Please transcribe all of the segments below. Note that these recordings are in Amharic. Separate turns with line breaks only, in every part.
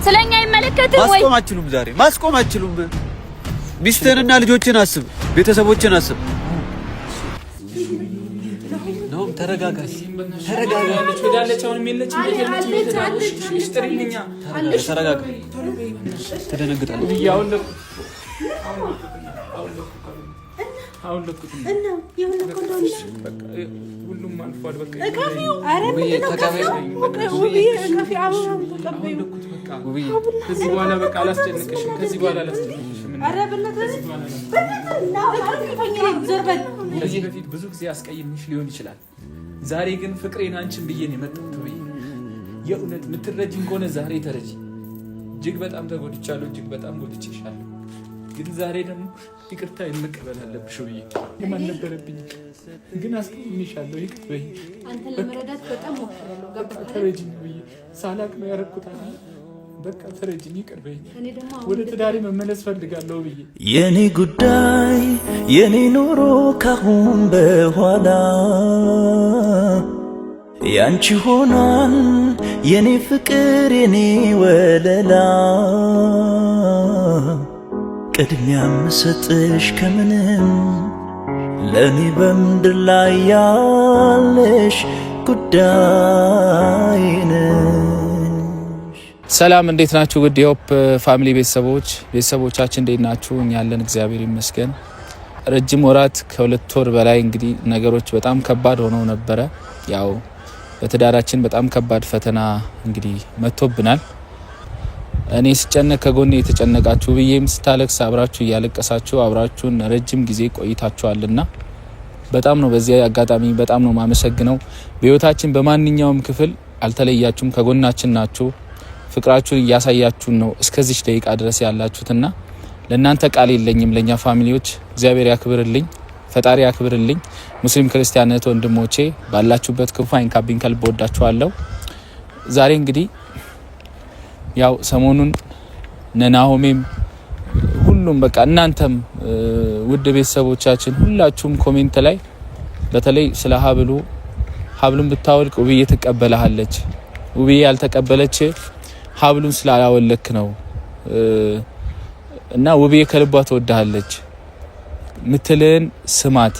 ስለኛ አይመለከትም ወይ?
ማስቆም አትችሉም። ሚስትህንና ልጆችን አስብ፣ ቤተሰቦችን አስብ። ነው ተረጋጋሽ።
ተረጋጋለች ወዳለች አሁን የሚለች
ተረጋጋ። ትደነግጣለች።
አሁን ለኩት እና ሁሉም አልፏል። በቃ ከዚህ በኋላ በቃ አላስጨንቅሽም። ከዚህ በፊት ብዙ ጊዜ አስቀይምሽ ሊሆን ይችላል። ዛሬ ግን ፍቅሬን አንቺን ብዬ ነው የመጣሁት። የእውነት የምትረጂኝ ከሆነ ዛሬ ተረጂ። እጅግ በጣም ተጎድቻለሁ። እጅግ በጣም ጎድቼሻለሁ። ግን ዛሬ ደግሞ ይቅርታ መቀበል አለብሽ። የማን ነበረብኝ ግን አስቀይሜሻለሁ። ይቅር በይ።
አንተ ለመረዳት በጣም ሞክራለሁ። ገባህ?
ተረጂኝ ብዬ ሳላቅ ነው ያደረኩት። በቃ ተረጂኝ፣ ይቅር በይ። ወደ ትዳሬ መመለስ ፈልጋለሁ ብዬ
የኔ ጉዳይ የኔ ኑሮ ካሁን በኋላ ያንቺ ሆኗል። የኔ ፍቅር የኔ ወለላ ቅድሚያ ምሰጥሽ ከምንም ለኔ በምድር ላይ ያለሽ ጉዳይ ነሽ።
ሰላም፣ እንዴት ናችሁ? ውድ የሆፕ ፋሚሊ ቤተሰቦቻችን እንዴት ናችሁ? እኛ ያለን እግዚአብሔር ይመስገን። ረጅም ወራት ከ2 ወር በላይ እንግዲህ ነገሮች በጣም ከባድ ሆነው ነበረ። ያው በትዳራችን በጣም ከባድ ፈተና እንግዲህ መጥቶብናል። እኔ ስጨነቅ ከጎኔ የተጨነቃችሁ ብዬም ስታለቅስ አብራችሁ እያለቀሳችሁ አብራችሁን ረጅም ጊዜ ቆይታችኋልና በጣም ነው በዚህ አጋጣሚ በጣም ነው ማመሰግነው። በህይወታችን በማንኛውም ክፍል አልተለያችሁም፣ ከጎናችን ናችሁ። ፍቅራችሁን እያሳያችሁን ነው እስከዚህ ደቂቃ ድረስ ያላችሁትና ለእናንተ ቃል የለኝም። ለኛ ፋሚሊዎች እግዚአብሔር ያክብርልኝ፣ ፈጣሪ ያክብርልኝ። ሙስሊም ክርስቲያን እህት ወንድሞቼ ባላችሁበት ክፉ አይንካብኝ፣ ከልብ ወዳችኋለሁ። ዛሬ እንግዲህ ያው ሰሞኑን ነናሆሜም ሁሉም በቃ እናንተም ውድ ቤተሰቦቻችን ሁላችሁም ኮሜንት ላይ በተለይ ስለ ሀብሉን ብታወልቅ ውብዬ ትቀበላለች፣ ውብዬ ያልተቀበለች ሀብሉን ስላላወለክ ነው እና ውብዬ ከልቧ ትወዳለች ምትልን ስማት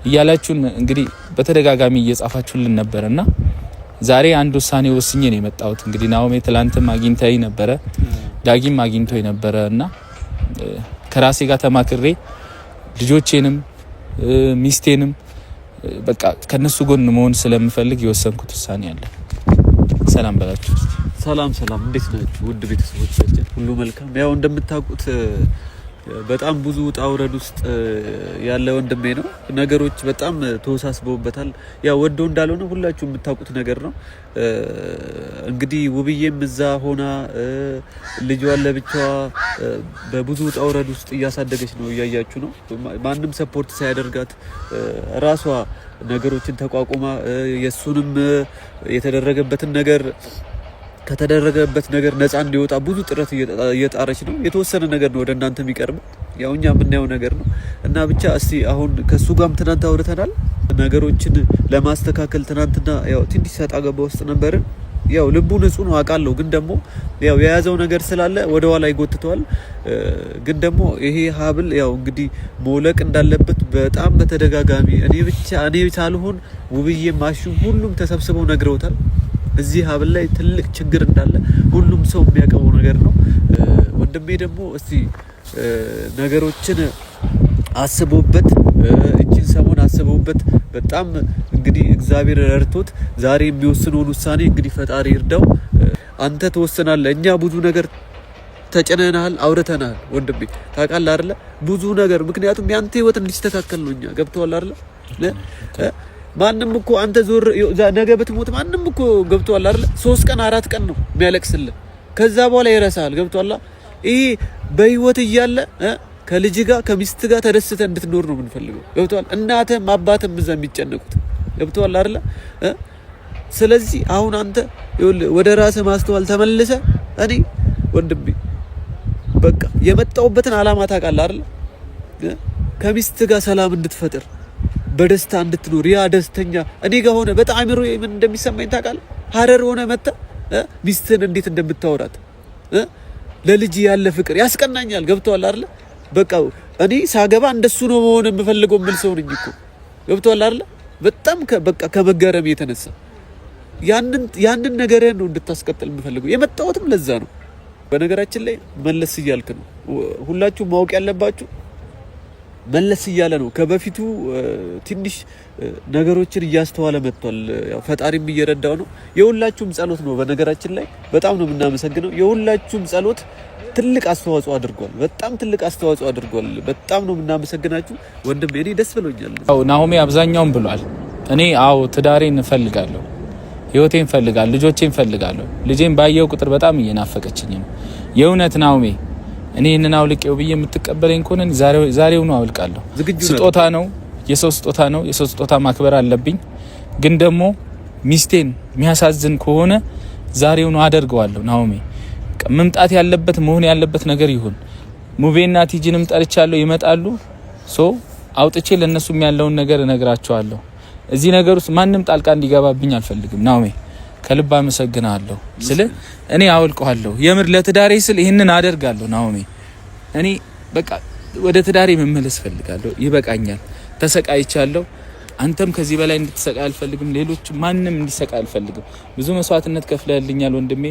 እያላችሁን እንግዲህ በተደጋጋሚ እየጻፋችሁልን ነበርና ዛሬ አንድ ውሳኔ ወስኜ ነው የመጣሁት። እንግዲህ ናሆሜ ትላንትም አግኝተኝ ነበረ፣ ዳጊም አግኝቶኝ ነበረ እና ከራሴ ጋር ተማክሬ ልጆቼንም ሚስቴንም በቃ ከነሱ ጎን መሆን ስለምፈልግ የወሰንኩት ውሳኔ አለ። ሰላም በላችሁ።
ሰላም፣ እንዴት ናችሁ ውድ ቤተሰቦቻችን? ሁሉ መልካም። ያው እንደምታውቁት በጣም ብዙ ውጣ ውረድ ውስጥ ያለ ወንድሜ ነው። ነገሮች በጣም ተወሳስበውበታል። ያው ወዶ እንዳልሆነ ሁላችሁ የምታውቁት ነገር ነው። እንግዲህ ውብዬም እዛ ሆና ልጇን ለብቻዋ በብዙ ውጣ ውረድ ውስጥ እያሳደገች ነው፣ እያያችሁ ነው። ማንም ሰፖርት ሳያደርጋት ራሷ ነገሮችን ተቋቁማ የሱንም የተደረገበትን ነገር ከተደረገበት ነገር ነፃ እንዲወጣ ብዙ ጥረት እየጣረች ነው። የተወሰነ ነገር ነው ወደ እናንተ የሚቀርብ፣ ያው እኛ የምናየው ነገር ነው እና ብቻ እስቲ አሁን ከሱ ጋርም ትናንት አውርተናል ነገሮችን ለማስተካከል። ትናንትና ያው ትንሽ ሰጣ ገባ ውስጥ ነበርን። ያው ልቡ ንጹህ ነው አውቃለሁ፣ ግን ደግሞ ያው የያዘው ነገር ስላለ ወደ ኋላ ይጎትተዋል። ግን ደግሞ ይሄ ሀብል ያው እንግዲህ መውለቅ እንዳለበት በጣም በተደጋጋሚ እኔ ሳልሆን ውብዬ ማሹም ሁሉም ተሰብስበው ነግረውታል። እዚህ ሀብል ላይ ትልቅ ችግር እንዳለ ሁሉም ሰው የሚያውቀው ነገር ነው። ወንድሜ ደግሞ እስቲ ነገሮችን አስቦበት እቺን ሰሞን አስቦበት በጣም እንግዲህ እግዚአብሔር ረድቶት ዛሬ የሚወስነውን ውሳኔ እንግዲህ ፈጣሪ ይርዳው። አንተ ትወስናለህ። እኛ ብዙ ነገር ተጨነናል፣ አውርተናል። ወንድሜ ታውቃለህ አይደለ? ብዙ ነገር ምክንያቱም ያንተ ህይወት እንዲስተካከል ነው። እኛ ገብቶሃል አይደለ? ማንም እኮ አንተ ዞር ነገ ብትሞት ማንም እኮ ገብቶሃል አይደል? 3 ቀን 4 ቀን ነው የሚያለቅስልህ። ከዛ በኋላ ይረሳል። ገብቶሃል? ይሄ በህይወት እያለ ከልጅ ጋር ከሚስት ጋር ተደስተ እንድትኖር ነው የምንፈልገው። ገብቶሃል? እናትህም አባትህም እዛ የሚጨነቁት። ገብቶሃል አይደል? ስለዚህ አሁን አንተ ወደ ራስህ ማስተዋል ተመልሰ እኔ ወንድሜ በቃ የመጣውበትን አላማ ታውቃለህ አይደል? ከሚስት ጋር ሰላም እንድትፈጥር በደስታ እንድትኖር ያ ደስተኛ እኔ ጋር ሆነ በጣም ምን እንደሚሰማኝ ታውቃለህ? ሀረር ሆነ መጣ ሚስትህን እንዴት እንደምታወራት ለልጅ ያለ ፍቅር ያስቀናኛል። ገብቷል አይደል? በቃ እኔ ሳገባ እንደሱ ነው መሆን የምፈልገው ምን ሰው ነኝ እኮ ገብቷል አይደል? በጣም በቃ ከመገረም የተነሳ ያንን ነገር ነው እንድታስቀጥል የምፈልገው። የመጣሁትም ለዛ ነው። በነገራችን ላይ መለስ እያልክ ነው። ሁላችሁ ማወቅ ያለባችሁ መለስ እያለ ነው። ከበፊቱ ትንሽ ነገሮችን እያስተዋለ መጥቷል። ያው ፈጣሪም እየረዳው ነው። የሁላችሁም ጸሎት ነው። በነገራችን ላይ በጣም ነው የምናመሰግነው። የሁላችሁም ጸሎት ትልቅ አስተዋጽኦ አድርጓል። በጣም ትልቅ አስተዋጽኦ አድርጓል። በጣም ነው የምናመሰግናችሁ ወንድሜ። እኔ ደስ ብሎኛል።
አው ናሆሜ አብዛኛውን ብሏል። እኔ ትዳሬን እፈልጋለሁ፣ ህይወቴን እፈልጋለሁ፣ ልጆቼን እፈልጋለሁ። ልጄን ባየው ቁጥር በጣም እየናፈቀችኝ ነው። የእውነት ናሆሜ እኔ እነን አውልቄው ብዬ የምትቀበለኝ ከሆነ ዛሬው ነው አውልቃለሁ። ስጦታ ነው፣ የሰው ስጦታ ነው። የሰው ስጦታ ማክበር አለብኝ። ግን ደግሞ ሚስቴን የሚያሳዝን ከሆነ ዛሬው ነው አደርገዋለሁ። ናሆሜ መምጣት ያለበት መሆን ያለበት ነገር ይሁን። ሙቤና ቲጂንም ጠርቻለሁ፣ ይመጣሉ። አውጥቼ ለነሱም ያለውን ነገር እነግራቸዋለሁ። እዚህ ነገር ውስጥ ማንም ጣልቃ እንዲገባብኝ አልፈልግም። ናሆሜ ከልብ አመሰግናለሁ። እኔ አውልቀዋለሁ። የምር ለትዳሬ ስል ይሄንን አደርጋለሁ። ናሆሜ እኔ በቃ ወደ ትዳሬ መመለስ ፈልጋለሁ። ይበቃኛል። ተሰቃይቻለሁ። አንተም ከዚህ በላይ እንድትሰቃይ አልፈልግም። ሌሎች ማንንም እንዲሰቃይ አልፈልግም። ብዙ መስዋዕትነት ከፍለህልኛል ወንድሜ።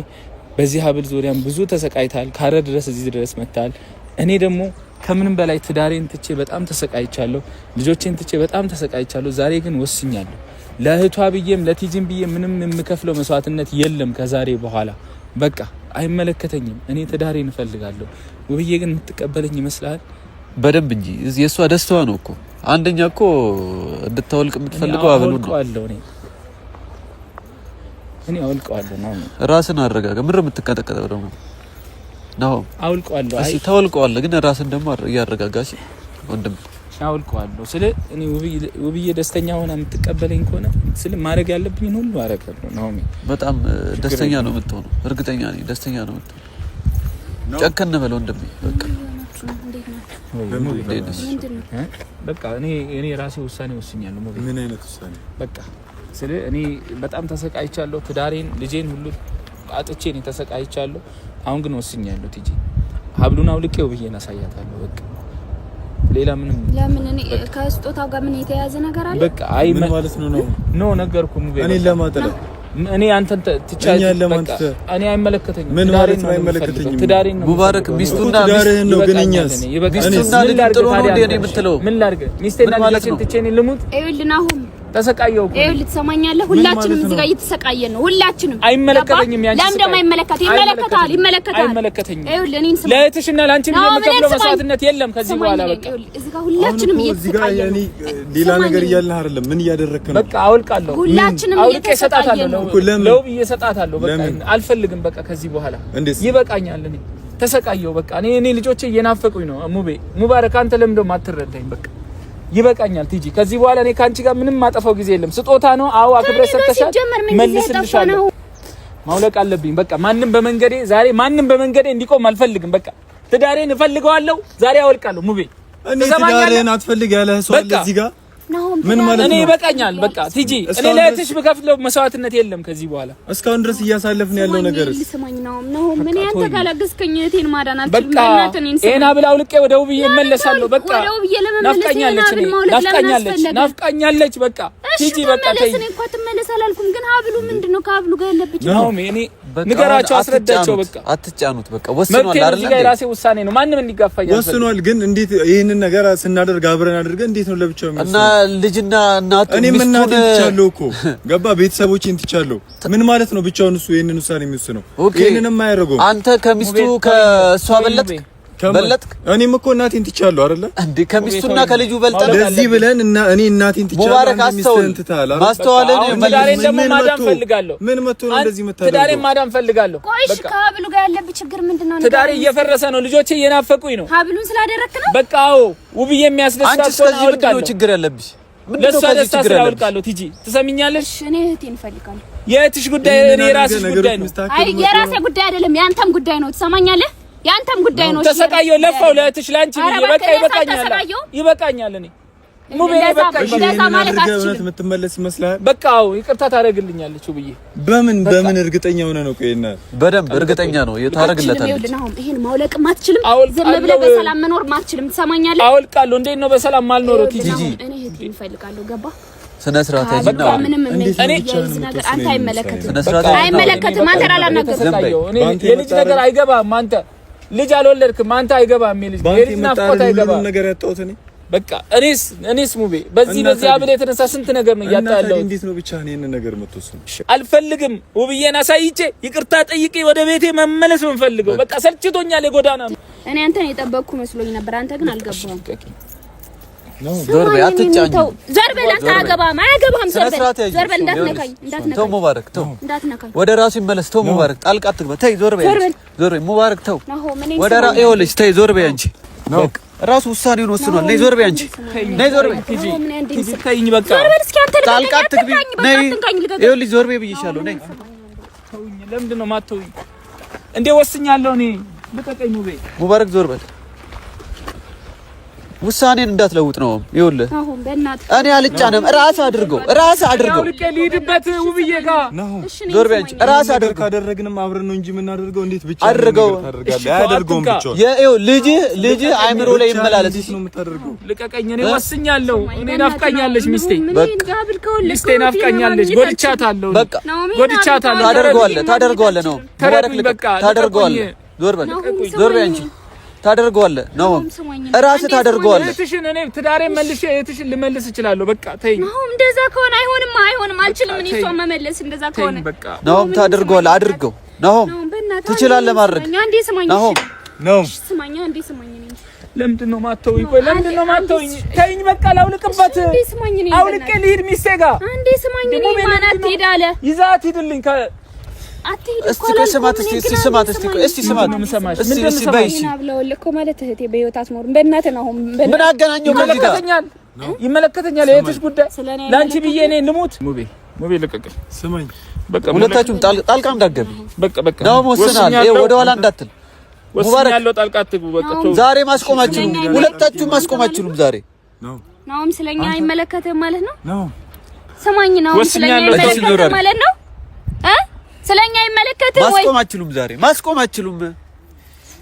በዚህ ሀብል ዙሪያም ብዙ ተሰቃይታል። ካረ ድረስ እዚህ ድረስ መጣል። እኔ ደግሞ ከምንም በላይ ትዳሬን ትቼ በጣም ተሰቃይቻለሁ። ልጆቼን ትቼ በጣም ተሰቃይቻለሁ። ዛሬ ግን ወስኛለሁ። ለእህቷ ብዬም ለቲጂም ብዬ ምንም የምከፍለው መስዋዕትነት የለም ከዛሬ በኋላ። በቃ አይመለከተኝም። እኔ ትዳሬን እፈልጋለሁ። ውብዬ ግን የምትቀበለኝ ይመስላል?
በደንብ እንጂ የሷ ደስታዋ ነው እኮ። አንደኛ እኮ እንድታወልቅ የምትፈልገው አበሉ ነው። እኔ አውልቀዋለሁ ነው።
ራስን አረጋጋ። ምን የምትቀጠቀጠው ደግሞ ነው? አውልቀዋለሁ።
እሺ ተወልቀዋለሁ፣ ግን ራስን ደግሞ ያረጋጋሽ ወንድም።
አውልቀዋለሁ ስለ እኔ ውብዬ ደስተኛ ሆና የምትቀበለኝ ከሆነ ስለ ማድረግ ያለብኝ ሁሉ አረጋለሁ ነው።
በጣም ደስተኛ ነው የምትሆነው። እርግጠኛ ነኝ ደስተኛ ነው የምትሆነው። ጨከን በለው ወንድም።
በቃ እኔ ራሴ ውሳኔ ወስኛለሁ።
ምን አይነት ውሳኔ?
በቃ ስለ እኔ በጣም ተሰቃይቻለሁ። ትዳሬን ልጄን ሁሉ አጥቼ ነው ተሰቃይቻለሁ። አሁን ግን ወስኛለሁ። ቲጂ ሀብሉን አውልቄው ብዬ እናሳያታለሁ። በቃ ሌላ ምንም
ለምን እኔ ከስጦታው ጋር ምን የተያያዘ ነገር አለ?
በቃ አይ
ምን ማለት ነው
ነገርኩ ሙቤ።
እኔ ለማጠለ
እኔ አንተን ትቻለህ። በቃ እኔ አይመለከተኝም።
ምን ማለት ነው አይመለከተኝም?
ትዳሬን ነው
ሙባረክ ሚስቱና
ትዳሬን ነው። ግን እኛስ
ሚስቱና ልጥሩ ነው እንዴ የምትለው?
ምን ላድርግ? ሚስቴና ልጄን ትቼ እኔ ልሙት?
ይኸውልህ አሁን
ተሰቃየው እኮ
ይኸውልህ፣ ትሰማኛለህ? ሁላችንም እዚህ ጋር እየተሰቃየን ነው። ሁላችንም
አይመለከተኝም። ያንቺ
ለምን ደግሞ ይመለከታል?
አይመለከተኝም።
ይኸውልህ እኔን ስማ፣
ለእህትሽና ለአንቺ የምከፍለው መስዋዕትነት የለም ከዚህ በኋላ። በቃ
እዚህ ጋር ሁላችንም እየተሰቃየን ነው።
ሌላ ነገር እያልህ አይደለም። ምን እያደረክ ነው?
በቃ አውልቃለሁ።
ሁላችንም እየተሰቃየን ነው።
ለውብ እየሰጣታለሁ። በቃ አልፈልግም። በቃ ከዚህ በኋላ ይበቃኛል። እኔ ተሰቃየው። በቃ እኔ ልጆቼ እየናፈቁኝ ነው። ሙባረክ አንተ ለምን ደግሞ አትረዳኝ? በቃ ይበቃኛል። ቲጂ ከዚህ በኋላ እኔ ካንቺ ጋር ምንም ማጠፋው ጊዜ የለም። ስጦታ ነው። አዎ አክብረሽ ሰጥተሻል። መልስልሻለሁ። ማውለቅ አለብኝ። በቃ ማንንም በመንገዴ እንዲቆም አልፈልግም። በቃ ትዳሬን እፈልገዋለሁ። ዛሬ አወልቃለሁ። ሙቤ
ትዳሬን አትፈልግ ያለህ ሰው አለ እዚህ ጋር። ምን ማለት ነው?
እኔ ይበቃኛል። በቃ ቲጂ እኔ ለእህትሽ ብከፍለው መስዋዕትነት የለም ከዚህ በኋላ።
እስካሁን ድረስ እያሳለፍን ያለው ነገርስ
ልስማኝ ነው። ምን ያንተ ካላገዝከኝ እህቴን ማዳን አልችልም።
በእናትህ እኔና ብላ አውልቄ ወደ ውብዬ እመለሳለሁ። በቃ ናፍቃኛለች። በቃ ቲጂ በቃ ተይ።
እኔ እንኳን ትመለስ አላልኩም፣ ግን ሀብሉ ምንድነው? ከሀብሉ ጋር ያለብኝ
ነው። እኔ ንገራቸው፣ አስረዳቸው። በቃ
አትጫኑት። በቃ ወስኗል አይደል?
እዚህ ጋር የራሴ ውሳኔ ነው። ማንንም እንዲጋፋኝ
ወስኗል። ግን እንዴት ይሄንን ነገር ስናደርግ አብረን አድርገን እንዴት ነው ለብቻው
እና ልጅና እናቱ
እኔም እናቴን ትቻለሁ እኮ ገባ። ቤተሰቦቼን ትቻለሁ። ምን ማለት ነው? ብቻውን እሱ ይሄንን ውሳኔ የሚወስነው ይሄንንም አያደርገው።
አንተ ከሚስቱ ከእሷ በለጥክ?
እኔም እኮ እናቴን ትቻለሁ አይደለ
እንዴ? ከሚስቱና ከልጁ በልጠህ
ለዚህ ብለን እና እኔ እናቴን ትቻለሁ።
ሙባረክ ማስተዋልን
ትዳሬን ደግሞ ማዳን ፈልጋለሁ።
ምን መጥቶ ነው እንደዚህ መታደርገው?
ትዳሬን ማዳን ፈልጋለሁ።
ቆይ እሺ፣ ከሀብሉ ጋር ያለብህ ችግር ምንድነው?
ትዳሬ እየፈረሰ ነው። ልጆቼ እየናፈቁኝ ነው።
ሀብሉን ስላደረክ ነው?
በቃ አዎ፣ ውብዬ የሚያስደስታት ሰው ነው።
ችግር ያለብሽ
ለሷ ደስታ ስላወልቃለሁ። ቲጂ ትሰሚኛለሽ?
እኔ እህቴን እፈልጋለሁ።
የእህትሽ ጉዳይ እኔ የራስሽ ጉዳይ ነው።
አይ የራሴ ጉዳይ አይደለም፣ ያንተም ጉዳይ ነው። ትሰማኛለህ? ያንተም ጉዳይ ነው።
ተሰቃየው፣ ለፋው ለእህትሽ ላንቺ ብዬ በቃ ይበቃኛል። እኔ
እንደዛ ማለት አትችልም
የምትመለስ ይመስላል
በቃ ይቅርታ ታረግልኛለች ውብዬ
በምን እርግጠኛ ሆነ ነው ቆይና
በደንብ እርግጠኛ ነው የታረግለታለች
ይሄን ማውለቅም አትችልም ዝም ብለህ በሰላም መኖር ማትችልም ትሰማኛለህ
አውልቃለሁ እንዴት ነው በሰላም ማልኖረው ቲጂ
እኔ እህቴን እፈልጋለሁ ገባ
ስነ ስርዓት ያይና
እኔ አንተ አይመለከትም አንተ አላናገርም
የልጅ ነገር አይገባም አንተ ልጅ አልወለድክም አንተ አይገባም የልጅ ናፍቆት አይገባም
ነገር ያጣሁት እኔ
በቃ እኔስ ሙቤ በዚህ አብለ የተነሳ ስንት ነገር ነው ያጣለው
እንዴት ነው ብቻ እኔን ነገር መተውስም
አልፈልግም ውብዬን አሳይቼ ይቅርታ ጠይቄ ወደ ቤቴ መመለስ እንፈልገው በቃ ሰልችቶኛል የጎዳና
እኔ አንተን የጠበቅኩ መስሎኝ ነበር አንተ ግን አልገባም
ዞርቤ አትጫኝ
ዞርቤ ለአንተ አያገባም ዞርቤ እንዳትነካኝ
ተው ሙባረክ ተው
እንዳትነካኝ
ወደ ራሱ ይመለስ ተው ሙባረክ ጣልቃ አትግባ ተይ ዞርቤ ሙባረክ ተው ወደ ራሱ ይኸውልሽ ተይ ዞርቤ አንቺ በቃ ራሱ ውሳኔውን ወስኗል ነይ ዞርቤ አንቺ ነይ ዞርቤ ቲጂ
ተይኝ በቃ
ዞርቤ እስኪ አንተ
ጣልቃ አትግቢ ነይ ይኸውልሽ ዞርቤ ብዬሻለሁ ነይ
ተውኝ ለምንድን ነው ማተውኝ እንዴ ወስኛለሁ እኔ ልቀቀኝ
ሙባረክ ዞርቤ ውሳኔን እንዳትለውጥ ነው ይኸውልህ
አሁን በእናትህ
እኔ አልጫነም ራስ አድርገው
ልሂድበት ውብዬ ጋር
ዞርቤ አንቺ ራስ አድርገው
ካደረግንም አብረን ነው እንጂ የምናደርገው እንዴት ብቻ
አድርገው
ያደርገውም ብቻ
ይኸው ልጅ አይምሮ ላይ ይመላለስ
ነው የምታደርገው
ልቀቀኝ እኔ ወስኛለሁ እኔ ናፍቃኛለች ሚስቴ ናፍቃኛለች ጎድቻታለሁ
በቃ ታደርገዋለህ ነው ሙባረክ ታደርገዋለህ ዞርቤ አንቺ ታደርገዋለህ ነው ራስህ ታደርገዋለህ
እህትሽን እኔ ትዳሬን መልሼ እህትሽን ልመልስ እችላለሁ በቃ ተይኝ
ነው እንደዛ ከሆነ አይሆንም አልችልም እኔ እሷን መመለስ እንደዛ ከሆነ
ነው ታደርገዋለህ አድርገው ነው ትችላለህ ማድረግ
አንዴ ስማኝ
ነው
ስማኝ አንዴ ስማኝ ነኝ
ለምንድን ነው ማተውኝ ቆይ ለምንድን ነው ማተውኝ ተይኝ በቃ ላውልቅበት አውልቄ ልሂድ ሚስቴ ጋር
አንዴ ስማኝ ነኝ ማናት ትሄዳለ
ይዛት ሂድልኝ
እስቲ ከስማት እስቲ ስማት
ነው የምሰማሽ
እስቲ በይሽ
አብለውልኮ ማለት እህቴ በህይወት አትኖርም በእናትህ ነው
ምን አገናኘው ከዚህ ጋር
ይመለከተኛል የእህትሽ ጉዳይ ላንቺ ብዬ እኔ ልሙት ሙቤ ልቀቀኝ
ስማኝ
በቃ ሁለታችሁም ጣልቃ እንዳትገቡ
በቃ
ነው ወስናል ወደ ኋላ እንዳትል
ሙባረክ ያለው ጣልቃ አትግቡ በቃ
ዛሬ ማስቆማችሁም ሁለታችሁም ማስቆማችሁም ዛሬ
ነው ስለኛ አይመለከትም ማለት ነው ስማኝ ነው ስለኛ አይመለከትም ማለት ነው ስለኛ አይመለከትም ወይ
ማስቆማችሁም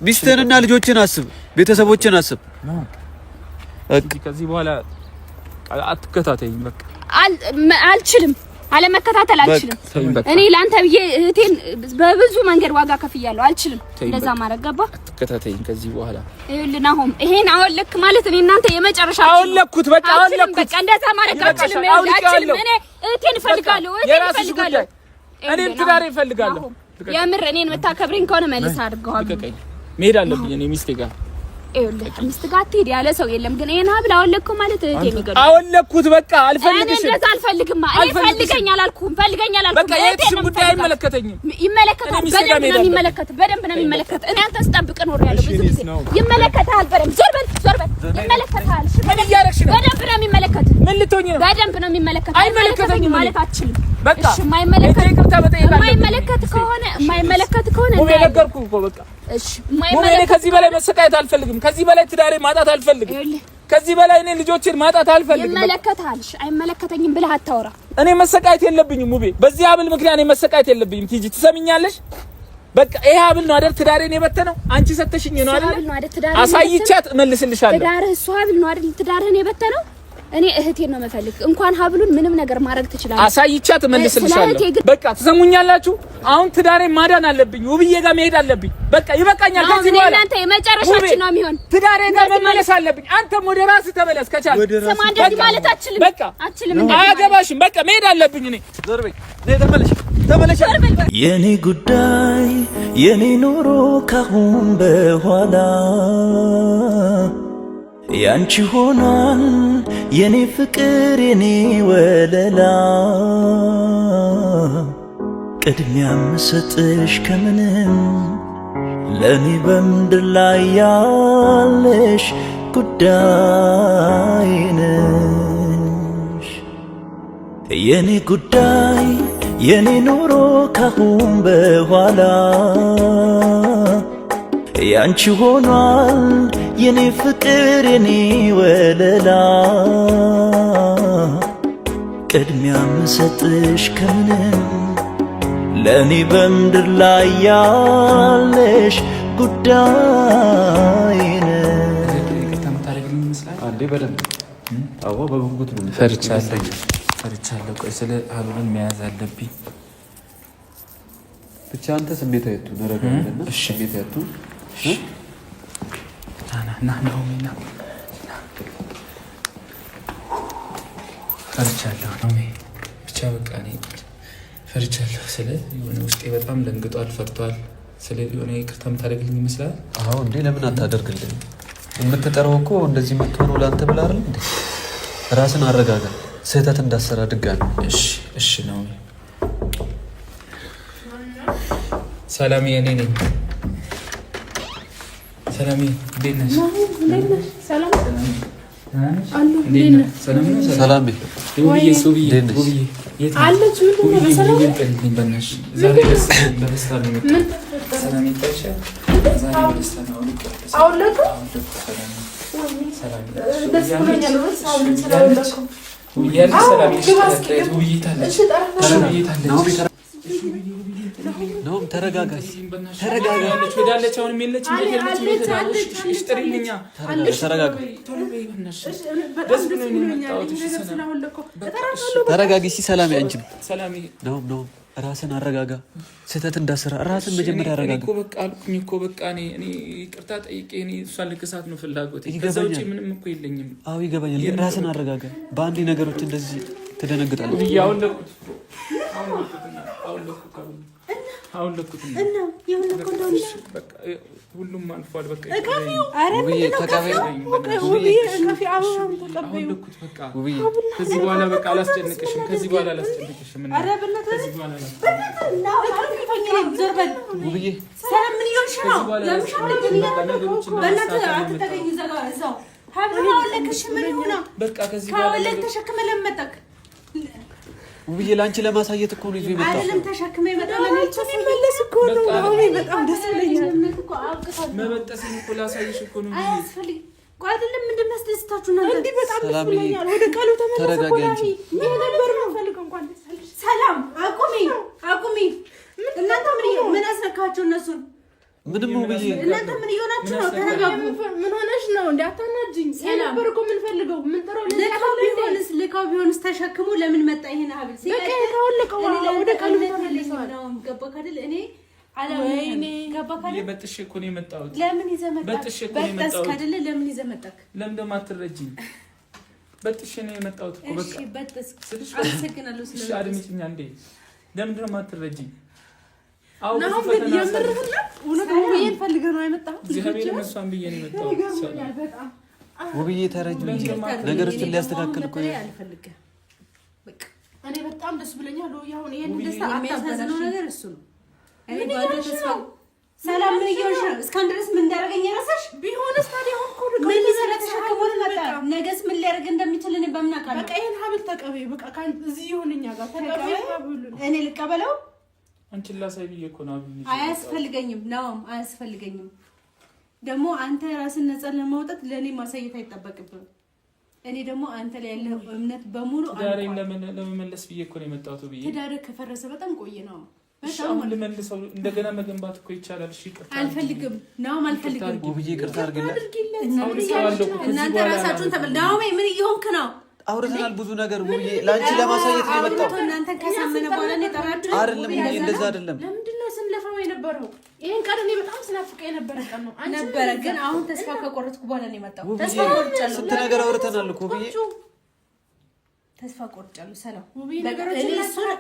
ሚስትህንና ልጆችን አስብ ቤተሰቦችን አስብ
ከዚህ በኋላ አትከታተይኝ በቃ
አልችልም አለመከታተል አልችልም እኔ ላንተ ብዬ እህቴን በብዙ መንገድ ዋጋ ከፍያለሁ አልችልም እንደዛ ማድረግ ገባ
አትከታተይኝ ከዚህ በኋላ
ይኸውልህ ናሆም ይሄን አወለክ ማለት እኔ እናንተ የመጨረሻ
አወለኩት በቃ
እንደዛ ማድረግ አልችልም እኔ እህቴን እፈልጋለሁ እኔም ትዳሬ እፈልጋለሁ የምር እኔን መታከብሪኝ ከሆነ መልስ አድርገዋለሁ
መሄድ አለብኝ እኔ ሚስቴ ጋር
ሚስት ጋር ትሄድ ያለ ሰው የለም ግን እኔን አብላ አወለኩ ማለት እህቴን ይገርም
አወለኩት በቃ አልፈልግሽም
እኔ እንደዛ አልፈልግም እኔ ፈልገኝ አላልኩም
በቃ የእህትሽን ጉዳይ አይመለከተኝም
ይመለከታል በደንብ ነው የሚመለከት እኔ አንተ ስጠብቅ ኖር ያለው ብዙ ጊዜ ይመለከታል በደንብ ዞር በል ይመለከታል
ምን እያደረግሽ ነው
በደንብ ነው የሚመለከት
ምን ልትሆኚ ነው
በደንብ ነው የሚመለከት አይመለከተኝም ማለት አትችልም
በቃ
እሺ የማይመለከት ከሆነ
ሙቤ ነገርኩህ እኮ በቃ
እሺ
ከዚህ በላይ መሰቃየት አልፈልግም ከዚህ በላይ ትዳሬ ማጣት አልፈልግም ከዚህ በላይ እኔ ልጆችን ማጣት አልፈልግም
ይመለከታል አይመለከተኝም ብለህ አታወራ
እኔ መሰቃየት የለብኝም ሙቤ በዚህ አብል ምክንያት እኔ መሰቃየት የለብኝም ቲጂ ትሰሚኛለሽ በቃ ይሄ አብል ነው አይደል ትዳሬን የበተነው አንቺ ሰተሽኝ ነው አይደል አሳይቻት መልስልሻለሁ
ትዳርህ እሱ አብል ነው አይደል ትዳርህን የበተነው እኔ እህቴን ነው መፈልግ እንኳን ሀብሉን ምንም ነገር ማድረግ ትችላለህ
አሳይቻት መልስልሻለሁ በቃ ትሰሙኛላችሁ አሁን ትዳሬን ማዳን አለብኝ ውብዬ ጋር መሄድ አለብኝ በቃ ይበቃኛል ከዚህ በኋላ
እናንተ የመጨረሻችን ነው የሚሆን
ትዳሬን ጋር መመለስ አለብኝ አንተም ወደ ራስህ ተመለስ ከቻልክ
ስማ እንደዚህ ማለት አትችልም
በቃ አያገባሽም በቃ መሄድ አለብኝ እኔ
ዞር በይ ተመለሽ
የኔ ጉዳይ የኔ ኑሮ ካሁን በኋላ ያንቺ ሆኗል የኔ ፍቅር የኔ ወለላ ቅድሚያ የምሰጥሽ ከምንም ለኔ በምድር ላይ ያለሽ ጉዳይ ነሽ የኔ ጉዳይ የኔ ኑሮ ካሁን በኋላ ያንቺ ሆኗል የኔ ፍቅር የኔ ወለላ ቅድሚያ ምሰጥሽ ከምንም ለኔ በምድር ላይ ያለሽ ጉዳይ ነሽ።
አንዴ በደንብ አዎ፣ በጉጉት ነው።
ፈርቻለሁ። ቆይ ስለ ሀሉን መያዝ አለብኝ።
ብቻ አንተ ስሜት አይቱ ነረጋለና ስሜት አይቱ
ና ፈርቻለሁ ነው ብቻ በቃ እኔ ፈርቻለሁ። ስለ የሆነ ውስጤ በጣም ደንግጧል፣ ፈርቷል። ስለ የሆነ ይቅርታ የምታደርግልኝ ይመስላል?
አዎ። እንዴ ለምን አታደርግልኝ? የምትጠራው እኮ እንደዚህ የምትሆነው ለአንተ ብላ አይደል እንዴ? ራስን አረጋጋ፣ ስህተት እንዳሰራ ድጋሚ።
እሺ ነው። ሰላም የኔ ነኝ። ሰላም እንዴት ነሽ?
ሰላም
ሰላም ነው። ተረጋጋ።
ሄዳለች። አሁን የለች።
ተረጋጊ። ሰላም አንቺም ነው። ራስን አረጋጋ። ስህተት እንዳሰራ ራስን መጀመሪያ አረጋጋ።
በቃ አልኩኝ እኮ በቃ እኔ ይቅርታ ጠይቄ እሷን ልክሳት ነው ፍላጎት። ከዛ ውጪ ምንም እኮ የለኝም።
አዎ ይገባኛል። ራስን አረጋጋ። በአንዴ ነገሮች እንደዚህ ትደነግጣለች።
አሁን ለኩት ሁሉም አልፏል። በቃ ከዚህ በኋላ በቃ አላስጨንቅሽም። ከዚህ በኋላ አላስጨንቅሽም።
ውብዬ ለአንቺ ለማሳየት እኮ ነው ይዞ የመጣው።
አይደለም ተሸክመ ይመጣል። መለስ እኮ ነው። በጣም ደስ ብሎኛል።
መበጠስን እኮ ላሳይሽ እኮ ነው።
አያስፈልግም። ቆይ አይደለም እንደሚያስደስታችሁ ነው እንዴ? በጣም ደስ ብሎኛል። ወደ ቃሉ ተመለሰ እኮ ነው። ምን ነበር ነው ፈልገው እንኳን ሰላም አቁሚ። እናንተ ምን አስነካችሁ እነሱን?
ምንም ውብዬ
እናንተ ምን እየሆናችሁ ነው? ተረጋጉ።
ምን ሆነሽ ነው? እንዳታናጅኝ። ነበር እኮ ምን ፈልገው ምን ጥሩ
ልካው ቢሆንስ ተሸክሞ ለምን መጣ? ይሄን ሀብል
በቃ ታወለቀው ወደ ቃሉ ተመለሰዋል።
ገባክ አይደል? እኔ
ወይኔ
ገባክ አይደል?
በጥሽ እኮ ነው የመጣሁት።
ለምን ይዘህ መጣህ?
በጥሽ እኮ ነው የመጣሁት
አይደል? ለምን ይዘህ መጣህ?
ለምን ደግሞ አትረጂኝ? በጥሽ ነው የመጣሁት እኮ በቃ።
እሺ በጥስ አመሰግናለሁ።
ስለዚህ አድምጪኝ አንዴ። ለምንድን ነው የማትረጂኝ?
አሁን ግን የምርህና እውነት ወይን ፈልገህ ነው የመጣሁት?
እግዚአብሔር ይመስገን ብዬ ነው የመጣሁት።
በጣም
ውብዬ ተረጅ እንጂ ነገሮችን ሊያስተካክል እኮ
አልፈልግም። በቃ
እኔ በጣም ደስ ብለኛል። አሁን ይሄን ደስታ
የሚያሳዝነው ነገር እሱ ነው። እኔ ባዶ ተስፋ ሰላም ምን እየሆንሽ ነው? እስካሁን ድረስ ምን እንዳደረገኝ ረሳሽ?
ቢሆንስ ታዲያ አሁን እኮ
ምን ስለተሸከሙት መጣ። ነገስ ምን ሊያደርግ እንደሚችል እኔ በምን አውቃለሁ?
በቃ ይሄን ሀብል ተቀበይ። በቃ እዚህ ይሁንኛ ጋር ተቀበይ።
እኔ ልቀበለው?
አንቺን ላሳይ ብዬ እኮ ነው።
አያስፈልገኝም ነው አያስፈልገኝም። ደግሞ አንተ ራስን ነፃ ለማውጣት ለኔ ማሳየት አይጠበቅብም። እኔ ደግሞ አንተ ላይ ያለው እምነት በሙሉ
ዳሬን ለመመለስ ብዬ እኮ ነው የመጣሁት። ብዬ
ትዳር ከፈረሰ በጣም ቆየ ነው።
በጣም ልመልሰው እንደገና መገንባት እኮ ይቻላል። እሺ ይቅርታ
አልፈልግም ነው አልፈልግም።
ውብዬ ይቅርታ አድርግልኝ።
እናንተ ራሳችሁን ተበልዳው ምን እየሆንክ ነው?
አውርተናል ብዙ ነገር ውብዬ፣ ላንቺ ለማሳየት ነው የመጣው።
እናንተ ከሳመነ በኋላ ነው የጠራችሁ
አይደለም ውብዬ፣ እንደዛ አይደለም።
ለምንድን ነው ስንለፋው የነበረው? ይሄን ቀን እኔ በጣም ስናፍቀ የነበረ ቀን ነው
ነበረ። ግን አሁን ተስፋ ከቆረጥኩ በኋላ ነው የመጣው። ተስፋ ቆርጫለሁ።
ስንት ነገር አውርተናል እኮ ውብዬ፣
ተስፋ ቆርጫለሁ። ሰላም እኔ እሱን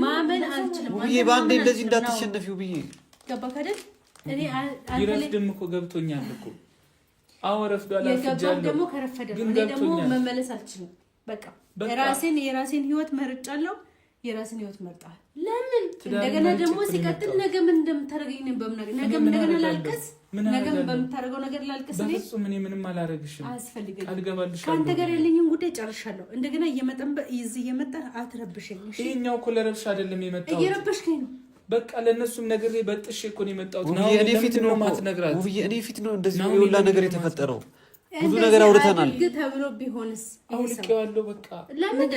ማመን አልችልም።
ውብዬ በአንዴ እንደዚህ እንዳትሸነፊ ውብዬ።
ገባክ አይደል? እኔ
ይረፍድም እኮ ገብቶኛል እኮ አሁን ረፍዷል።
የገባው ደግሞ ከረፈደ ነው። እኔ ደግሞ መመለስ አልችልም። በቃ የራሴን ህይወት መርጫለሁ። የራስን ህይወት መርጣል። ለምን እንደገና ደግሞ ሲቀጥል ነገ ምን እንደምታደርገኝ ነው በመናገር ነገ እንደገና ላልቀስ ነገ በምታደርገው ነገር ላልቀስ ነው።
በፍጹም እኔ ምንም አላረግሽም።
አያስፈልግም።
አልገባልሽ።
ካንተ ጋር ያለኝን ጉዳይ ጨርሻለሁ። እንደገና እየመጣ አትረብሽኝ። እሺ
ይሄኛው እኮ ለረብሽ አይደለም የመጣው።
እየረበሽከኝ ነው።
በቃ ለነሱም ነገር በጥሽ እኮ ነው የመጣሁት ነው።
እኔ ፊት ነው ማትነግራት እኔ ፊት ነው እንደዚህ ነው የሁላ ነገር የተፈጠረው። ብዙ ነገር አውርተናል።
ተብሎ ቢሆንስ
አውልቄዋለሁ። በቃ
ለምን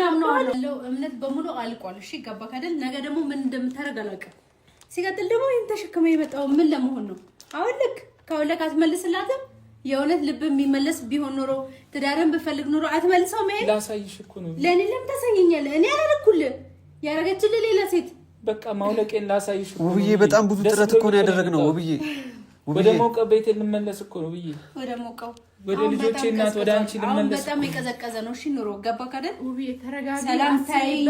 አምነዋለሁ? እምነት በሙሉ አልቋል። እሺ ገባክ አይደል? ነገ ደግሞ ምን እንደምታረግ አላውቅም። ሲቀጥል ደግሞ ይሄን ተሸክመ የመጣው ምን ለመሆን ነው? አውልክ ካውለክ አትመልስላትም። የእውነት ልብ የሚመለስ ቢሆን ኖሮ ትዳርን ብፈልግ ኖሮ አትመልሰው። መሄድ
ላሳይሽ እኮ ነው።
ለኔ ለምን ታሳየኛለህ? እኔ አላልኩልህ ያረጋችልህ ሌላ ሴት።
በቃ ማውለቄን ላሳይሽ እኮ
ውብዬ። በጣም ብዙ ጥረት እኮ ነው ያደረግነው ውብዬ።
ወደ ሞቀው ቤት ልመለስ እኮ ነው ውብዬ።
ወደ ሞቀው
ወደ ልጆቼ እናት ወደ አንቺ ልመለስ።
በጣም የቀዘቀዘ ነው። እሺ ኑሮ ገባክ አይደል?
ውብዬ ተረጋጋ።
ሰላም ታይኝ።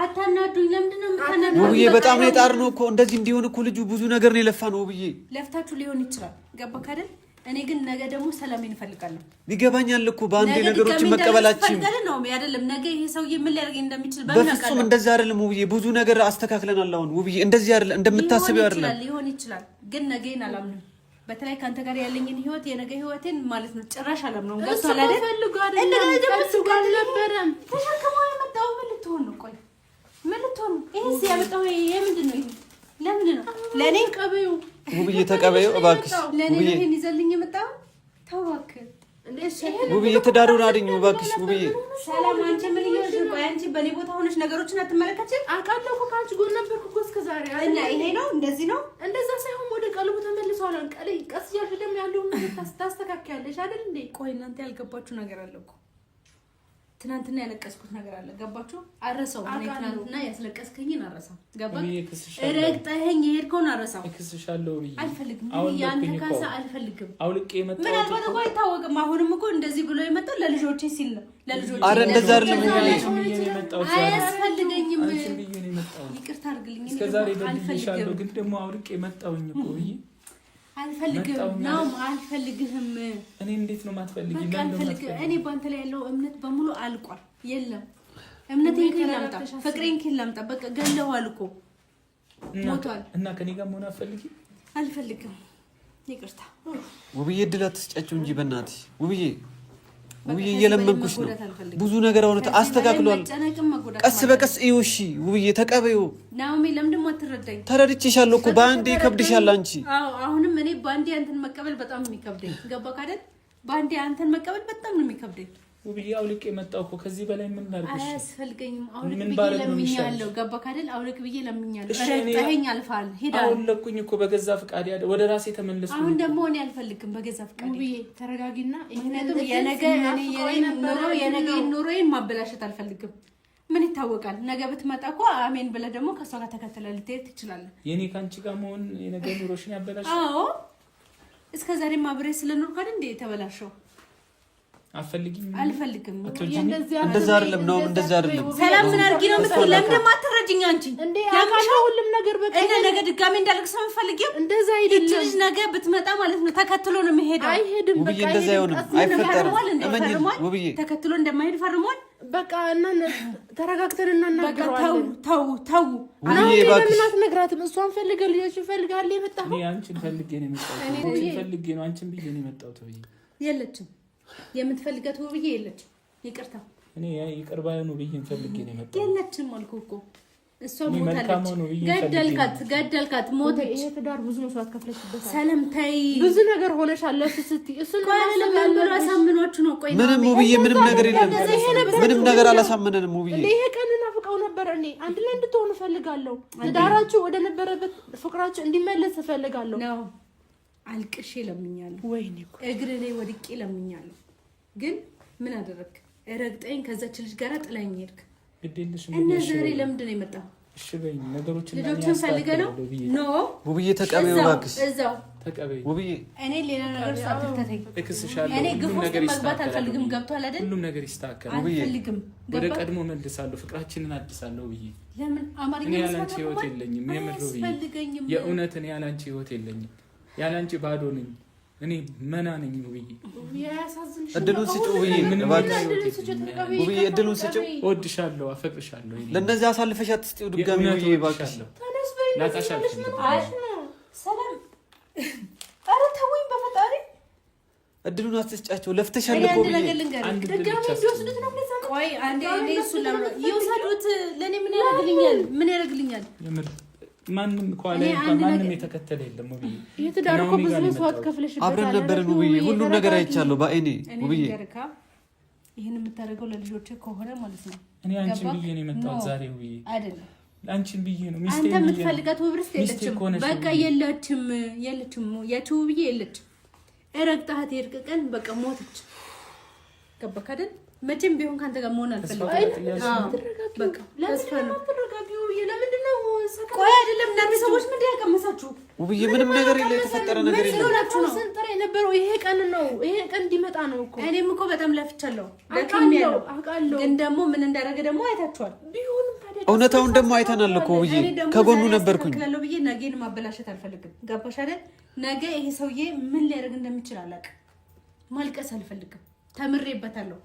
አታናዱኝ። ለምንድን ነው የምታናዱኝ?
ውብዬ በጣም ነው የጣርነው እኮ እንደዚህ እንዲሆን እኮ ልጁ ብዙ ነገር ነው የለፋ ነው ውብዬ።
ለፍታችሁ ሊሆን ይችላል። ገባክ አይደል? እኔ ግን ነገ ደግሞ ሰላሜን እፈልጋለሁ።
ይገባኛል እኮ በአንዴ ነገሮችን መቀበላችን
ነው አይደለም። ነገ ይሄ ሰውዬ ምን ሊያደርገኝ እንደሚችል
በፍጹም እንደዛ አይደለም ውብዬ። ብዙ ነገር አስተካክለናል አሁን ውብዬ። እንደዚህ አይደለም እንደምታስበው አይደለም።
ሊሆን ይችላል ግን ነገን አላምንም። በተለይ ካንተ ጋር ያለኝን ህይወት የነገ ህይወቴን ማለት ነው ጭራሽ አላምነውም። ገብቶሃል አይደል? እንደገና ደግሞ ስጋል ነበረም ተሸክመው የመጣው ምን ልትሆን ነው? ቆይ ምን ልትሆን ነው? ይሄስ ያመጣው ምንድን ነው? ለምንድን ነው ለኔ ቀበዩ
ውብዬ? ተቀበዩ እባክሽ
ለኔ ይሄን ይዘልኝ የመጣው ተዋክ
ውብዬ። ትዳሩን አድኙ እባክሽ ውብዬ።
ሰላም አንቺ ምን ይሆንሽ? ቆይ አንቺ በኔ ቦታ ሆነሽ ነገሮችን አትመለከችም?
አውቃለሁ እኮ ካንቺ ጎን ነበርኩ እኮ እስከ ዛሬ።
እና ይሄ ነው እንደዚህ ነው
እንደዛ ሳይሆን ወደ ቀልቡ ተመልሷል። ቀስ እያልሽ ደግሞ ያለውን ነገር ታስተካክያለሽ አይደል እንዴ?
ቆይ እናንተ ያልገባችሁ ነገር አለ እኮ። ትናንትና ያለቀስኩት ነገር አለ። ገባችሁ? አረሳው። እኔ ትናንትና ያስለቀስከኝን አረሳው። ገባክ? ረግጠኸኝ የሄድከውን አረሳው።
እክስሻለሁ ብዬ
አልፈልግም። ያንተ ካሳ አልፈልግም።
አውልቄ የመጣሁት
ምናልባት እኮ አይታወቅም። አሁንም እኮ እንደዚህ ብሎ የመጣው ለልጆቼ ሲል ነው። ለልጆቼ
አረ እንደዛ አይደለም።
አያስፈልገኝም። ይቅርታ አድርግልኝ።
እስከዛሬ በድልሻለሁ ግን ደግሞ አውልቄ የመጣሁኝ እኮ ብዬ
አልፈልግም ነው አልፈልግህም።
እኔ እንዴት ነው ማትፈልጊኝ?
እኔ ባንተ ላይ ያለው እምነት በሙሉ አልቋል። የለም እምነቴን ኪን ላምጣ፣ ፍቅሬን ኪን ላምጣ። በቃ ገለዋል እኮ ሞቷል።
እና ከኔ ጋር መሆን
አልፈልግም። ይቅርታ
ውብዬ። እድል አትስጫቸው እንጂ በእናትሽ ውብዬ። ውብዬ እየለመንኩሽ ነው። ብዙ ነገር አሁን አስተካክሏል። ቀስ በቀስ እዩ። እሺ ውብዬ ተቀበዩ።
ናኦሚ ለምንድን ነው አትረዳኝ?
ተረድቼሻለሁ እኮ በአንዴ ይከብድሻል አንቺ።
አሁንም እኔ በአንዴ አንተን መቀበል በጣም ነው የሚከብደኝ። ገባክ አይደል? በአንዴ አንተን መቀበል በጣም ነው የሚከብደኝ።
ውብዬ አውልቄ መጣሁ እኮ ከዚህ በላይ ምን ላድርግሽ?
አያስፈልገኝም። አውልቅ ብዬ ለምኛለሁ። ገባክ አይደል? አውልቅ ብዬ ለምኛለሁ። ረግጠኸኝ አልፋል። ሄዳል።
አውልኩኝ እኮ በገዛ ፍቃድ ወደ ራሴ ተመለስኩ።
አሁን ደግሞ እኔ አልፈልግም በገዛ ፍቃድ።
ውብዬ ተረጋጊና፣
ምክንያቱም የነገ ኑሮዬን ማበላሸት አልፈልግም። ምን ይታወቃል? ነገ ብትመጣ እኮ አሜን ብለህ ደግሞ ከሷ ጋር ተከተለ ልትሄድ ትችላለህ።
የኔ ካንቺ ጋር መሆን የነገ ኑሮሽን ያበላሽ?
አዎ እስከዛሬ አብሬ ስለኖርኩ አይደል እንዴ የተበላሸው? አልፈልግም።
እንደዛ አይደለም ነው እንደዛ አይደለም።
ሰላም ምን አድርጊ ነው የምትለው? ለምን ደግሞ አትረጂኝ አንቺ?
እንዴ አካባቢ ሁሉም ነገር በቃ
እኔ ነገ ድጋሜ እንዳልክስ ነው የምፈልጊው።
እንደዛ አይደለም።
ልጅ ነገ ብትመጣ ማለት ነው ተከትሎ ነው የሚሄደው።
አይሄድም።
በቃ እንደዛ አይሆንም። አይፈጠርም። ውብዬ
ተከትሎ እንደማይሄድ ፈርሟል።
በቃ እና ተረጋግተን እናናገራለን።
ተው
ውብዬ እባክሽ
ምን አትነግራትም? እሷን ፈልገህ ልጆችን ፈልጋለህ የመጣኸው?
እኔ አንቺን ፈልጌ ነው የመጣሁት። አንቺን ፈልጌ ነው አንቺን ብዬ ነው የመጣሁት። ውብዬ
የለችም። የምትፈልጋት ውብዬ የለችም። ይቅርታ
እኔ ይቅር ባይሆን ውብዬን ፈልጌ ነው የመጣሁት።
የለችም አልኩህ እኮ እሷ ሞታለች። ገደልካት ሞተች።
ይሄ ትዳር ብዙ መስዋዕት ከፍለሽበታል።
ሰላም ታይ
ብዙ ነገር ሆነሻል። ስትይ እሱን
አሳምኗችሁ ነው። ቆይ
ምንም ውብዬ ምንም ነገር የለም። ምንም ነገር አላሳመነንም ውብዬ።
ይሄ ቀን ናፍቀው ነበር። እኔ አንድ ላይ እንድትሆኑ እፈልጋለሁ። ትዳራችሁ ወደ ነበረበት ፍቅራችሁ እንዲመለስ እፈልጋለሁ
ነው። አልቅሼ ለምኛለሁ።
ወይኔ
እግር ላይ ወድቄ ለምኛለሁ። ግን ምን አደረክ? ረግጠኝ ከዛች ልጅ ጋር ጥላኝ ሄድክ።
ግዴለሽ
እና ዛሬ ለምንድን ነው የመጣው?
እሺ በይኝ። ነገሮችን
ልጆችን ፈልገህ ነው? ኖ
ውብዬ ተቀበይው እባክሽ።
እዛው
ተቀበይ
ውብዬ።
እኔ ሌላ ነገር ሳትተተኝ
እክስሻለሁ።
እኔ ግፍ ውስጥ መግባት አልፈልግም። ገብቶሃል አይደል?
ሁሉም ነገር ይስተካከላል።
አልፈልግም።
ወደ ቀድሞ መልሳለሁ። ፍቅራችንን አድሳለሁ ብዬ
ለምን አማርኛ
እኔ ያላንቺ ህይወት የለኝም። የምር ብዬ የእውነት እኔ ያላንቺ ህይወት የለኝም። ያላንቺ ባዶ ነኝ። እኔ መና ነኝ ውብዬ።
እድሉን ስጪው ውብዬ። ውብዬ እድሉን ስጪው።
እወድሻለሁ፣ አፈቅርሻለሁ።
ለእነዚህ አሳልፈሽ አትስጪው ድጋሚ ውብዬ እባክሽ።
ላጣሻለሁ።
ሰላም ኧረ ተውኝ በፈጣሪ።
እድሉን አትስጫቸው። ለፍተሻል እኮ ብዬ
አንድ ነገር ልንገርህ። ድጋሚ እንዲወስዱት ነው። ቆይ አንዴ እሱ ይወሰዱት። ለኔ ምን ያደርግልኛል?
ማንም ኳላ ማንም የተከተለ የለም። ውብዬ
የትዳር እኮ ብዙ መስዋዕት ከፍለሽበታል።
አብረን ነበርን ውብዬ፣ ሁሉም ነገር አይቻለሁ በአይኔ ውብዬ።
ይሄን የምታደርገው ለልጆቼ ከሆነ ማለት ነው።
እኔ አንቺን ብዬ ነው የመጣሁት ዛሬ ውብዬ።
አይደለም
አንቺን ብዬ ነው።
አንተ የምትፈልጋት ውብርስ የለችም። በቃ የለችም። ያቺ ውብዬ የለችም። ረግጣት የእርቅ ቀን በቃ ሞተች። ገባክ አይደል? መቼም ቢሆን ካንተ ጋር መሆን አልፈልግም። በቃ ለምንድን ነው ቆይ አይደለም እናንተ ሰዎች ምንድን ያቀመሳችሁ?
ውብዬ ምንም ነገር የለ፣ የተፈጠረ ነገር የለም።
ስንጥራ የነበረው ይሄ ቀን ነው። ይሄ ቀን እንዲመጣ ነው እኮ።
እኔም እኮ በጣም ለፍቻለሁ፣ ደክሜያለሁ። ግን ደግሞ ምን እንዳደረገ ደግሞ አይታችኋል።
ቢሆንም ታዲያ
እውነታውን ደግሞ አይተናል እኮ ውብዬ፣ ከጎኑ ነበርኩኝ።
ያለው ብዬ ነገን ማበላሸት አልፈልግም። ገባሽ አይደል? ነገ ይሄ ሰውዬ ምን ሊያደርግ እንደሚችል አላውቅም። ማልቀስ አልፈልግም። ተምሬበታለሁ።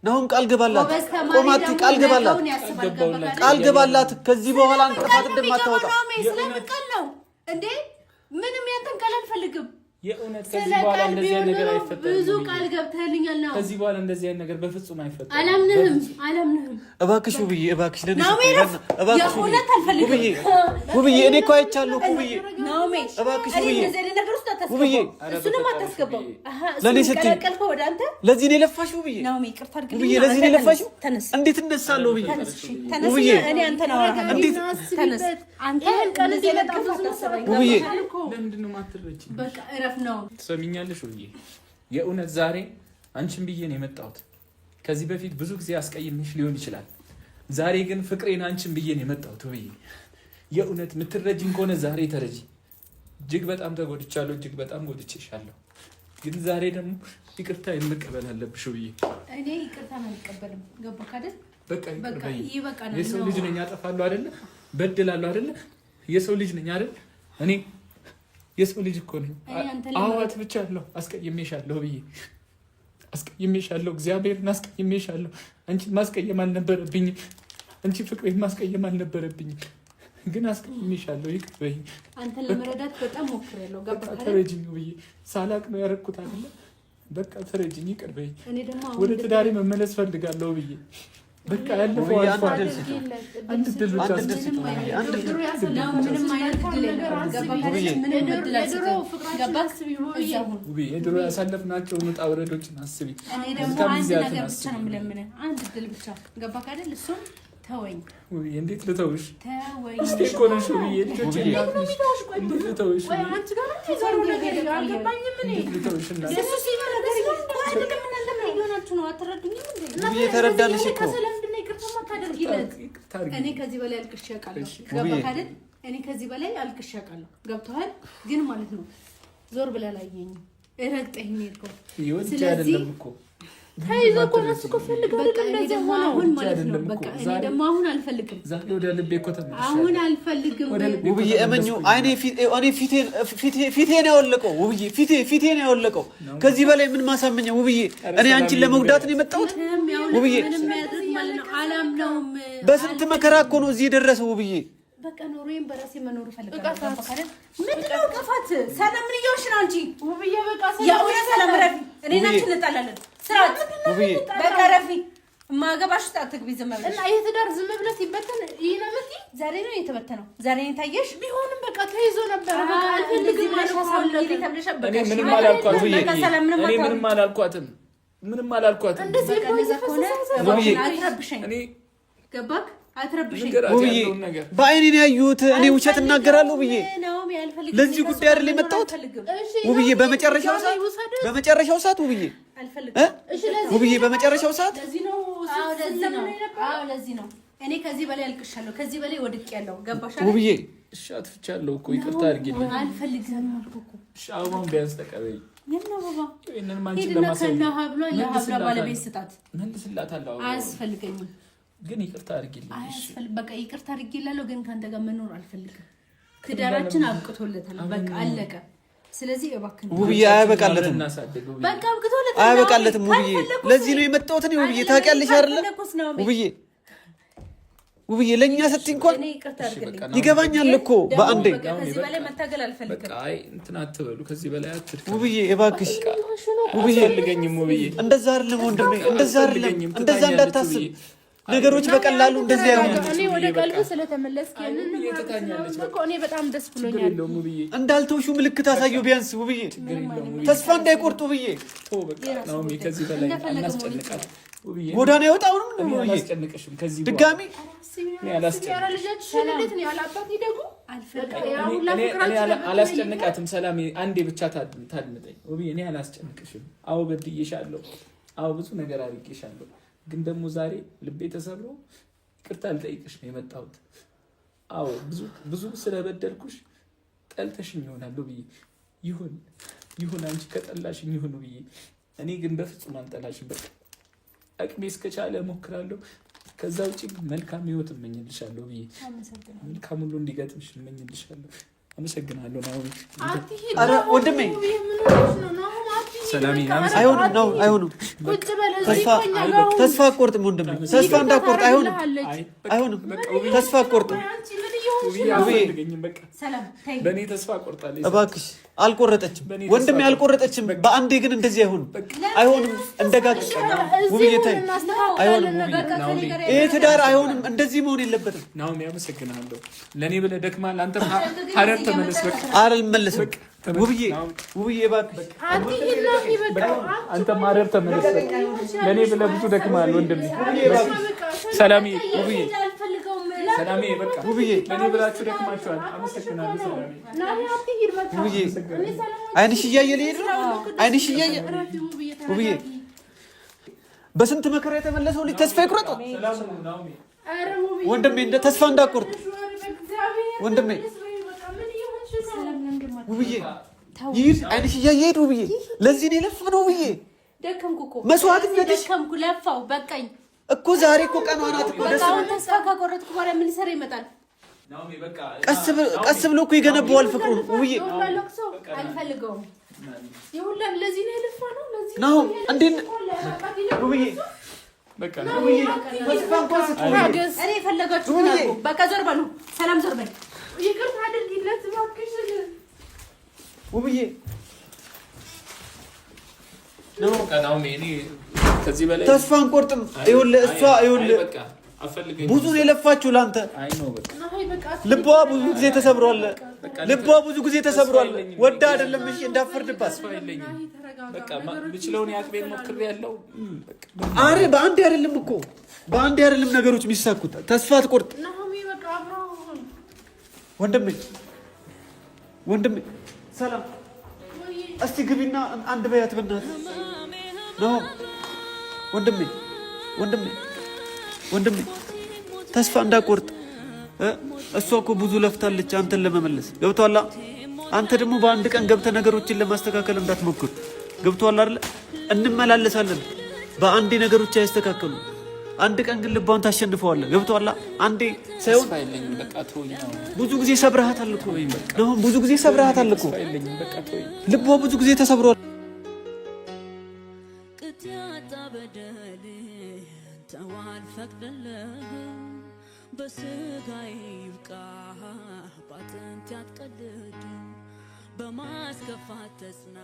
ናሁን ቃል ገባላት፣ ቆማት ቃል ገባላት። ከዚህ በኋላ እንቅፋት እንደማታወጣ
ስለምቀል ነው እንዴ? ምንም ያንተን ቃል አልፈልግም።
የእውነት ከዚህ በኋላ እንደዚህ አይነት ነገር አይፈጠርም።
ብዙ ቃል ገብተህልኛል ነው።
ከዚህ በኋላ እንደዚህ አይነት ነገር በፍጹም አይፈጠርም።
አላምንህም።
እባክሽ ውብዬ፣ እባክሽ ለኔ
እባክሽ
ውብዬ፣ እኔ እኮ አይቻለሁ ውብዬ።
እባክሽ ውብዬ፣
ውብዬ
እሱንም አታስገባው።
ለኔ ስትይ
ወደ አንተ
ለዚህ ነው የለፋሽው ውብዬ። ውብዬ ለዚህ ነው የለፋሽው። እንዴት እነሳለሁ ውብዬ? ውብዬ
እኔ አንተ ነው
እንዴት
ተነስ። አንተ ቀን እዚህ
ውብዬ
ለምንድን ነው የማትረጂኝ?
በቃ እረፍ ነው።
ትሰሚኛለሽ ውብዬ? የእውነት ዛሬ አንቺን ብዬ ነው የመጣሁት። ከዚህ በፊት ብዙ ጊዜ አስቀይሜሽ ሊሆን ይችላል። ዛሬ ግን ፍቅሬን አንቺን ብዬ ነው የመጣሁት ውብዬ። የእውነት የምትረጂኝ ከሆነ ዛሬ ተረጂ። እጅግ በጣም ተጎድቻለሁ፣ እጅግ በጣም ጎድቼሻለሁ። ግን ዛሬ ደግሞ ይቅርታ መቀበል አለብሽ ውብዬ።
እኔ ይቅርታ አልቀበልም። ገባክ አይደል?
በቃ ይቅርታ። የሰው ልጅ ነኝ፣ አጠፋለሁ አይደለ? በድላለሁ አይደለ? የሰው ልጅ ነኝ አይደል? እኔ የሰው ልጅ እኮ ነኝ። አዋት ብቻ አለሁ። አስቀይሜሻለሁ ብዬ አስቀይሜሻለሁ። እግዚአብሔርን አስቀይሜሻለሁ። አንቺን ማስቀየም አልነበረብኝም። አንቺ ፍቅሬን ማስቀየም አልነበረብኝም። ግን አስቀይሜሻለሁ። ይቅር በይኝ።
አንተን ለመረዳት በጣም ሞክሬያለሁ። ገባህ?
ተረጂኝ ብዬ ሳላቅ ነው ያደረኩት አይደለ? በቃ ተረጂኝ፣ ይቅር በይኝ። ወደ ትዳሬ መመለስ ፈልጋለሁ ብዬ በቃ ያለፈው አልፏል። አንድ ድል ብቻ
ምንም አይነት ድል
የድሮ ያሳለፍናቸውን ውጣ ውረዶችን አስቢ።
እኔ ደግሞ አንድ ነገር ብቻ ነው የምለምንህ፣ አንድ ድል ብቻ። ገባህ አይደል? እሱም ተወኝ።
እንዴት ልተውሽ?
ተወኝ
እኮ ነሽ ውብዬ። ልጆች እንዴት ልተውሽ?
አንቺ ጋር ነው ነገር አልገባኝም። እኔ
የተረዳንሽ እኮ
እኔ ከዚህ በላይ አልቅሼ አውቃለሁ። ገባህ አይደል? እኔ ከዚህ በላይ አልቅሼ አውቃለሁ። ገብቶሃል? ግን ማለት ነው ዞር ብለህ አላየኝም። ረግጠኝ ነው የሄድከው።
ስለዚህ
ተይዞ እኮ ነው እሱ እኮ ፈልገው እንደዚህ ሆነ።
አሁን ማለት ነው በቃ እኔ ደግሞ አሁን አልፈልግም።
ዛሬ ወደ ልቤ እኮ ተመለሽ።
አሁን አልፈልግም
ውብዬ። እመኙ እኔ ፊቴን ያወለቀው ውብዬ፣ ፊቴን ያወለቀው። ከዚህ በላይ ምን ማሳመኛ ውብዬ? እኔ አንቺን ለመጉዳት ነው የመጣሁት ውብዬ።
አላምነውም።
በስንት መከራ እኮ ነው እዚህ የደረሰው ውብዬ።
በቃ ኖሬን በራሴ መኖር ፈልጋለሁ። ምንድነው ጥፋት? ሰላም ምን እየሆንሽ ነው አንቺ ውብዬ? በቃ ሰላም ረፊ። እኔ ናችን እንጣላለን። ስራት ውብዬ፣ በቃ ረፊ። ማገባሽ ውስጥ አትግቢ። ዝም ብለሽ
እና ይሄ ትዳር ዝም ብለሽ ሲበተን ይነምቲ
ዛሬ ነው የተበተነው። ዛሬ ነው ታየሽ።
ቢሆንም በቃ ተይዞ ነበር። በቃ አልፈልግም ማለት ነው።
እኔ ምንም አላልኳትም። ምንም አላልኳትም።
እንደዚህ
ውብዬ
አትረብሸኝ። ገባክ? አትረብሸኝ
ውብዬ። በአይኔ ነው ያዩት። እኔ ውሸት እናገራለሁ ብዬ ለዚህ ጉዳይ አይደል የመጣሁት ውብዬ። በመጨረሻው ሰዓት ውብዬ፣ ውብዬ በመጨረሻው ሰዓት
ለዚህ ነው እኔ ከዚህ በላይ አልቅሻለሁ። ከዚህ በላይ ወድቄያለሁ። ገባሽ
ውብዬ?
እሺ አጥፍቻለሁ እኮ ይቅርታ አድርጊልኝ።
አልፈልግም አልኩህ እኮ።
እሺ አበባውን ቢያንስ ተቀበይ።
ይሄንን ለሀብሏ ባለቤት ስጣት።
መልስላታለሁ።
አያስፈልገኝም
ግን ይቅርታ አድርጊልኝ።
በቃ ይቅርታ አድርጊላለሁ። ግን ካንተ ጋር መኖር አልፈልግም። ትዳራችን አብቅቶለታል። በቃ አለቀ። ስለዚህ እባክህ
ውብዬ፣ አያበቃለትም።
በቃ አብቅቶለታል።
አያበቃለትም ውብዬ። ለዚህ ነው የመጣሁት እኔ ውብዬ። ታውቂያለሽ አይደለ ውብዬ? ውብዬ ለኛ ስትይ እንኳን ይገባኛል እኮ በአንዴ
ከዚህ በላይ መታገል አልፈልግም።
በቃ አይ እንትን አትበሉ፣ ከዚህ በላይ አትድከም።
ውብዬ እባክሽ ውብዬ
አልፈልገኝም። ውብዬ
እንደዛ አይደለም ወንድሜ፣ እንደዛ አይደለም፣ እንደዛ እንዳታስብ። ነገሮች በቀላሉ እንደዚህ አይሆንም።
እኔ ወደ ቀልብ ስለተመለስክ እኔ በጣም ደስ ብሎኛል።
እንዳልተውሹ ምልክት አሳየው ቢያንስ ውብዬ፣ ተስፋ እንዳይቆርጡ ውብዬ።
ነው ከዚህ በላይ አናስጨንቃት ውብዬ።
ጎዳና ያወጣው ነው ውብዬ።
አላስጨንቅሽም ከዚህ
ድጋሚ
አላስጨንቃትም። ሰላም አንዴ ብቻ ታድምጠኝ ውብዬ። እኔ አላስጨንቅሽም። አዎ በድዬሻለሁ። አዎ ብዙ ነገር አድርጌሻለሁ። ግን ደግሞ ዛሬ ልቤ ተሰብሮ ይቅርታ ልጠይቅሽ ነው የመጣሁት። አዎ ብዙ ስለበደልኩሽ ጠልተሽኝ ይሆናል ብዬ ይሁን አንቺ ከጠላሽኝ ይሁን ብዬ፣ እኔ ግን በፍጹም አልጠላሽም። በቃ አቅሜ እስከቻለ እሞክራለሁ። ከዛ ውጪ መልካም ህይወት እመኝልሻለሁ ብዬ፣ መልካም ሁሉ እንዲገጥምሽ እመኝልሻለሁ። አመሰግናለሁ። ናሆም
አረ ወንድሜ
ሰላም
አይሆንም። ተስፋ አትቆርጥም ወንድሜ፣ ተስፋ እንዳትቆርጥ። አይሆንም። ተስፋ አትቆርጥም።
በእኔ ተስፋ ቆርጣለች።
እባክሽ አልቆረጠችም ወንድሜ፣ አልቆረጠችም። በአንዴ ግን እንደዚህ አይሆንም። እንደጋግስ ውብዬ ታይ፣ አይሆንም። ይሄ ትዳር አይሆንም። እንደዚህ መሆን የለበትም።
ናሆም ያመሰግናለሁ። ለእኔ ብለህ ደክማል። አንተ ሀረር ተመለስ። በቃ
አልመለስም። ውብዬ እባክሽ
አንተ ሀረር ተመለስ። ለእኔ ብለህ ብዙ ደክማል ወንድሜ። ሰላሜ ውብዬ፣ ሰላሜ በቃ ውብዬ፣ ለእኔ ብላችሁ ደክማችኋል። አመሰግናለሁ ሰላሜ።
ውብዬ አይንሽ እያየ ልሄድ ነው። አይንሽ እያየ ውብዬ፣ በስንት መከራ የተመለሰው ልጅ ተስፋ ይቁረጥ ወንድሜ። እንደ ተስፋ እንዳትቆርጥ ወንድሜ። ውብዬ ይሄድ፣ አይንሽ እያየ ሄድ ውብዬ። ለዚህ ነው የለፋነው ውብዬ።
ደከምኩ እኮ
መስዋዕትነትሽ፣
ለፋው በቃኝ
እኮ ዛሬ እኮ ቀኗ ናት እኮ። ደስ
አሁን ተስፋ ካቆረጥኩ በኋላ ምን ሊሰራ ይመጣል?
ቀስ ብሎ እኮ ይገነባዋል ፍቅሩን ውብዬ።
አልፈልገውም።
ይሁላን ለዚህ ነው የለፋነው። ለዚህ
ነው እንዴ ውብዬ። በቃ ውብዬ ተስፋ እንኳን ስትቆርጥ
እኔ የፈለጋችሁ በቃ ዞር በሉ። ሰላም ዞር በል።
ይቅርታ አድርጊለት እባክሽ
ውብዬ። ተስፋ አንቆርጥም። ይኸውልህ ብዙ ነው የለፋችሁ ለአንተ። ልቧ ብዙ ጊዜ ተሰብሯል። ወዳ አይደለም። እሺ እንዳፈርድባት። አሬ በአንድ አይደለም ነገሮች የሚሳኩት። ተስፋ አትቆርጥ ወንድሜ። ሰላም እስቲ ግቢና አንድ በያት በእናትህ ነው ወንድሜ። ተስፋ እንዳቆርጥ። እሷ እኮ ብዙ ለፍታለች አንተን ለመመለስ። ገብቶሃል? አንተ ደግሞ በአንድ ቀን ገብተህ ነገሮችን ለማስተካከል እንዳትሞክር። ገብቶሃል አይደል? እንመላለሳለን። በአንዴ ነገሮች አይስተካከሉ። አንድ ቀን ግን ልቧን ታሸንፈዋለህ። ገብቶሃል? አንዴ ሳይሆን ብዙ ጊዜ ሰብረሃታል እኮ ነው። ብዙ ጊዜ ሰብረሃታል እኮ። ልቧ ብዙ ጊዜ ተሰብሯል።
በስጋዬ ይብቃ ባጥንት ያትቀልድ በማስከፋት ተጽና